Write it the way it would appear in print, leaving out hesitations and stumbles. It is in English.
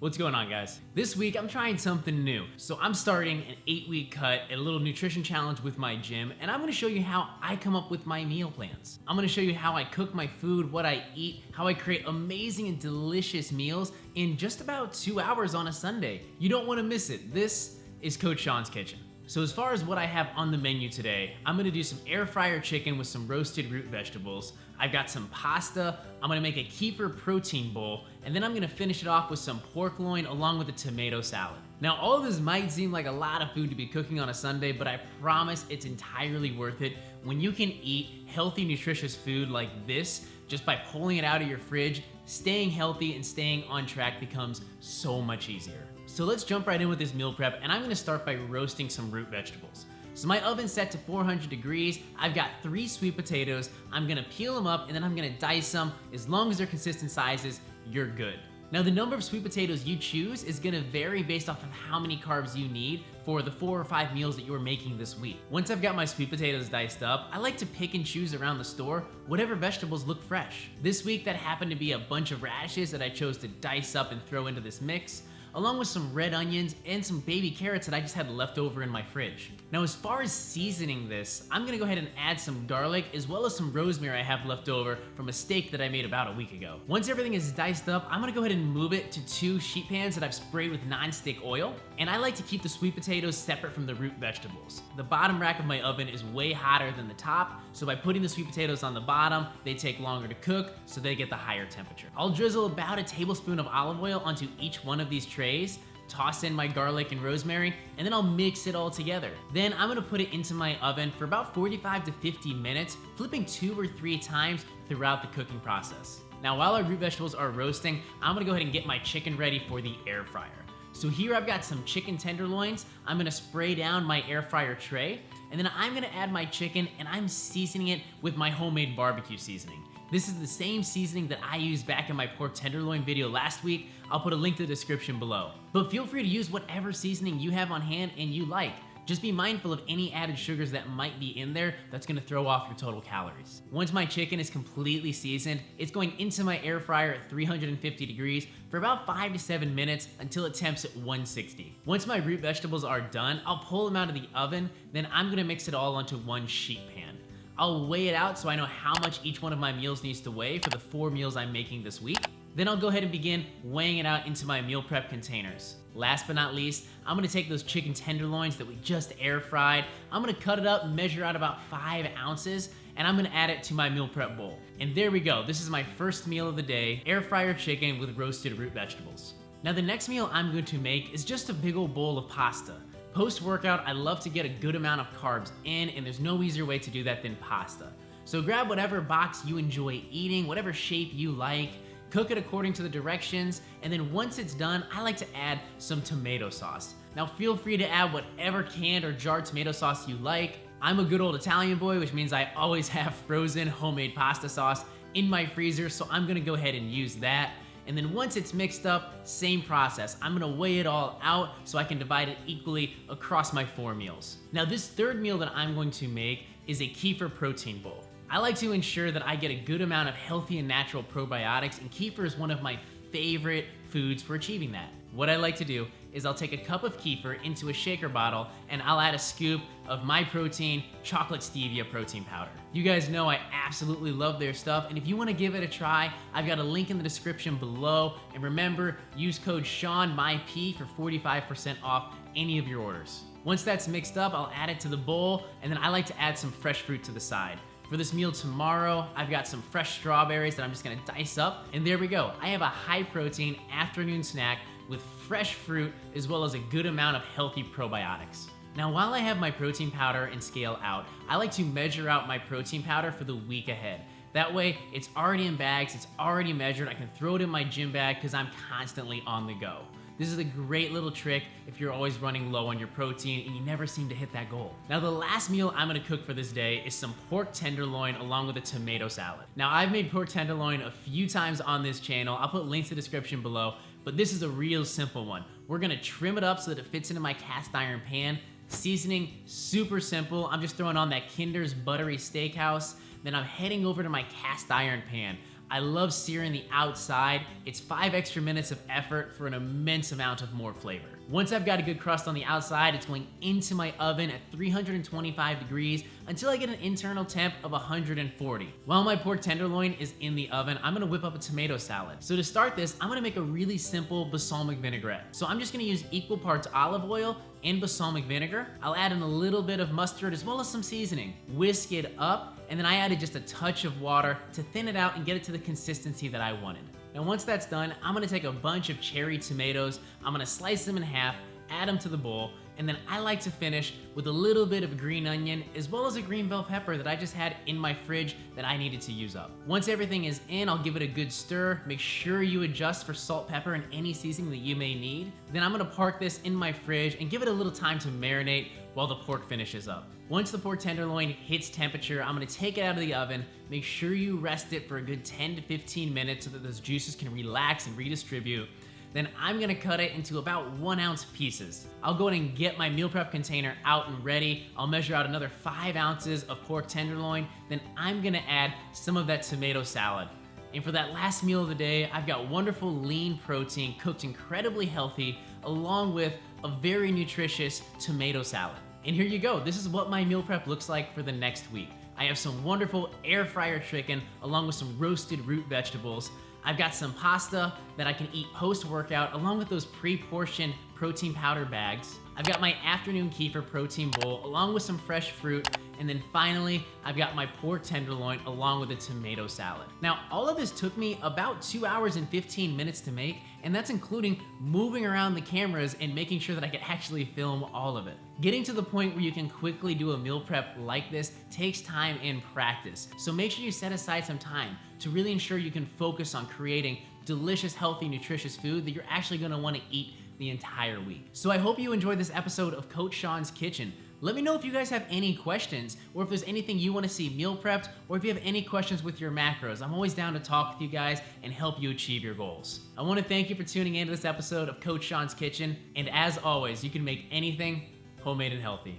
What's going on, guys? This week I'm trying something new. So I'm starting an 8-week cut at a little nutrition challenge with my gym, and I'm gonna show you how I come up with my meal plans. I'm gonna show you how I cook my food, what I eat, how I create amazing and delicious meals in just about 2 hours on a Sunday. You don't wanna miss it. This is Coach Sean's Kitchen. So as far as what I have on the menu today, I'm gonna do some air fryer chicken with some roasted root vegetables. I've got some pasta, I'm gonna make a kefir protein bowl, and then I'm gonna finish it off with some pork loin along with a tomato salad. Now all of this might seem like a lot of food to be cooking on a Sunday, but I promise it's entirely worth it when you can eat healthy, nutritious food like this just by pulling it out of your fridge. Staying healthy and staying on track becomes so much easier. So let's jump right in with this meal prep, and I'm gonna start by roasting some root vegetables. So my oven's set to 400 degrees. I've got 3 sweet potatoes. I'm gonna peel them up and then I'm gonna dice them. As long as they're consistent sizes, you're good. Now the number of sweet potatoes you choose is gonna vary based off of how many carbs you need for the 4 or 5 meals that you're making this week. Once I've got my sweet potatoes diced up, I like to pick and choose around the store whatever vegetables look fresh. This week that happened to be a bunch of radishes that I chose to dice up and throw into this mix, along with some red onions and some baby carrots that I just had left over in my fridge. Now as far as seasoning this, I'm gonna go ahead and add some garlic as well as some rosemary I have left over from a steak that I made about a week ago. Once everything is diced up, I'm gonna go ahead and move it to 2 sheet pans that I've sprayed with non-stick oil, and I like to keep the sweet potatoes separate from the root vegetables. The bottom rack of my oven is way hotter than the top, so by putting the sweet potatoes on the bottom, they take longer to cook, so they get the higher temperature. I'll drizzle about a tablespoon of olive oil onto each one of these trays, toss in my garlic and rosemary, and then I'll mix it all together. Then I'm gonna put it into my oven for about 45 to 50 minutes, flipping 2 or 3 times throughout the cooking process. Now while our root vegetables are roasting, I'm gonna go ahead and get my chicken ready for the air fryer. So here I've got some chicken tenderloins. I'm gonna spray down my air fryer tray, and then I'm gonna add my chicken, and I'm seasoning it with my homemade barbecue seasoning. This is the same seasoning that I used back in my pork tenderloin video last week. I'll put a link to the description below. But feel free to use whatever seasoning you have on hand and you like. Just be mindful of any added sugars that might be in there that's gonna throw off your total calories. Once my chicken is completely seasoned, it's going into my air fryer at 350 degrees for about 5 to 7 minutes until it temps at 160. Once my root vegetables are done, I'll pull them out of the oven, then I'm gonna mix it all onto one sheet pan. I'll weigh it out so I know how much each one of my meals needs to weigh for the 4 meals I'm making this week. Then I'll go ahead and begin weighing it out into my meal prep containers. Last but not least, I'm gonna take those chicken tenderloins that we just air fried, I'm gonna cut it up, measure out about 5 ounces, and I'm gonna add it to my meal prep bowl. And there we go, this is my first meal of the day, air fryer chicken with roasted root vegetables. Now the next meal I'm going to make is just a big old bowl of pasta. Post-workout, I love to get a good amount of carbs in, and there's no easier way to do that than pasta. So grab whatever box you enjoy eating, whatever shape you like, cook it according to the directions, and then once it's done, I like to add some tomato sauce. Now feel free to add whatever canned or jarred tomato sauce you like. I'm a good old Italian boy, which means I always have frozen homemade pasta sauce in my freezer, so I'm gonna go ahead and use that. And then once it's mixed up, same process. I'm gonna weigh it all out so I can divide it equally across my 4 meals. Now this third meal that I'm going to make is a kefir protein bowl. I like to ensure that I get a good amount of healthy and natural probiotics, and kefir is one of my favorite foods for achieving that. What I like to do is I'll take a cup of kefir into a shaker bottle and I'll add a scoop of my protein chocolate stevia protein powder. You guys know I absolutely love their stuff, and if you want to give it a try, I've got a link in the description below, and remember, use code SEANMyP for 45% off any of your orders. Once that's mixed up, I'll add it to the bowl, and then I like to add some fresh fruit to the side. For this meal tomorrow, I've got some fresh strawberries that I'm just gonna dice up, and there we go. I have a high protein afternoon snack with fresh fruit as well as a good amount of healthy probiotics. Now while I have my protein powder and scale out, I like to measure out my protein powder for the week ahead. That way, it's already in bags, it's already measured, I can throw it in my gym bag because I'm constantly on the go. This is a great little trick if you're always running low on your protein and you never seem to hit that goal. Now the last meal I'm gonna cook for this day is some pork tenderloin along with a tomato salad. Now I've made pork tenderloin a few times on this channel. I'll put links in the description below, but this is a real simple one. We're gonna trim it up so that it fits into my cast iron pan. Seasoning, super simple. I'm just throwing on that Kinder's Buttery Steakhouse. Then I'm heading over to my cast iron pan. I love searing the outside. It's 5 extra minutes of effort for an immense amount of more flavor. Once I've got a good crust on the outside, it's going into my oven at 325 degrees until I get an internal temp of 140. While my pork tenderloin is in the oven, I'm gonna whip up a tomato salad. So to start this, I'm gonna make a really simple balsamic vinaigrette. So I'm just gonna use equal parts olive oil and balsamic vinegar. I'll add in a little bit of mustard as well as some seasoning. Whisk it up, and then I added just a touch of water to thin it out and get it to the consistency that I wanted. Now once that's done, I'm gonna take a bunch of cherry tomatoes, I'm gonna slice them in half, add them to the bowl, and then I like to finish with a little bit of green onion as well as a green bell pepper that I just had in my fridge that I needed to use up. Once everything is in, I'll give it a good stir. Make sure you adjust for salt, pepper, and any seasoning that you may need. Then I'm gonna park this in my fridge and give it a little time to marinate while the pork finishes up. Once the pork tenderloin hits temperature, I'm gonna take it out of the oven. Make sure you rest it for a good 10 to 15 minutes so that those juices can relax and redistribute. Then I'm gonna cut it into about 1 ounce pieces. I'll go ahead and get my meal prep container out and ready. I'll measure out another 5 ounces of pork tenderloin. Then I'm gonna add some of that tomato salad. And for that last meal of the day, I've got wonderful lean protein cooked incredibly healthy along with a very nutritious tomato salad. And here you go, this is what my meal prep looks like for the next week. I have some wonderful air fryer chicken along with some roasted root vegetables. I've got some pasta that I can eat post-workout along with those pre-portioned protein powder bags. I've got my afternoon kefir protein bowl along with some fresh fruit. And then finally, I've got my pork tenderloin along with a tomato salad. Now, all of this took me about 2 hours and 15 minutes to make, and that's including moving around the cameras and making sure that I could actually film all of it. Getting to the point where you can quickly do a meal prep like this takes time and practice. So make sure you set aside some time to really ensure you can focus on creating delicious, healthy, nutritious food that you're actually gonna wanna eat the entire week. So I hope you enjoyed this episode of Coach Sean's Kitchen. Let me know if you guys have any questions or if there's anything you want to see meal prepped or if you have any questions with your macros. I'm always down to talk with you guys and help you achieve your goals. I want to thank you for tuning into this episode of Coach Sean's Kitchen. And as always, you can make anything homemade and healthy.